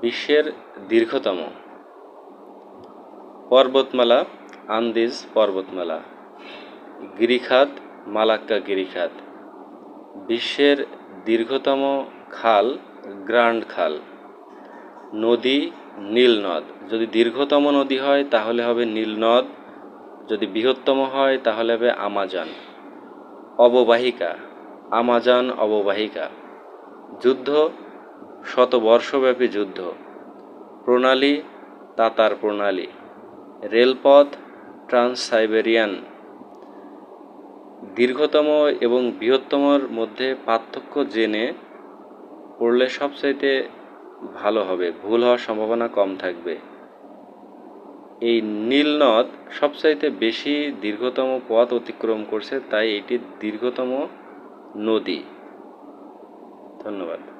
বিশ্বের দীর্ঘতম পর্বতমালা আন্দিজ পর্বতমালা। গিরিখাত মালাক্কা গিরিখাত। বিশ্বের দীর্ঘতম খাল গ্র্যান্ড খাল। নদী নীল নদ। যদি দীর্ঘতম নদী হয় তাহলে হবে নীল নদ, যদি বৃহত্তম হয় তাহলে হবে আমাজন। অববাহিকা আমাজন অববাহিকা। যুদ্ধ শতবর্ষব্যাপী যুদ্ধ। প্রণালী তাতার প্রণালী। রেলপথ ট্রান্স সাইবেরিয়ান। দীর্ঘতম এবং বৃহত্তমর মধ্যে পার্থক্য জেনে পড়লে সবচাইতে ভালো হবে, ভুল হওয়ার সম্ভাবনা কম থাকবে। এই নীল নদ সবচাইতে বেশি দীর্ঘতম পথ অতিক্রম করছে, তাই এটি দীর্ঘতম নদী। ধন্যবাদ।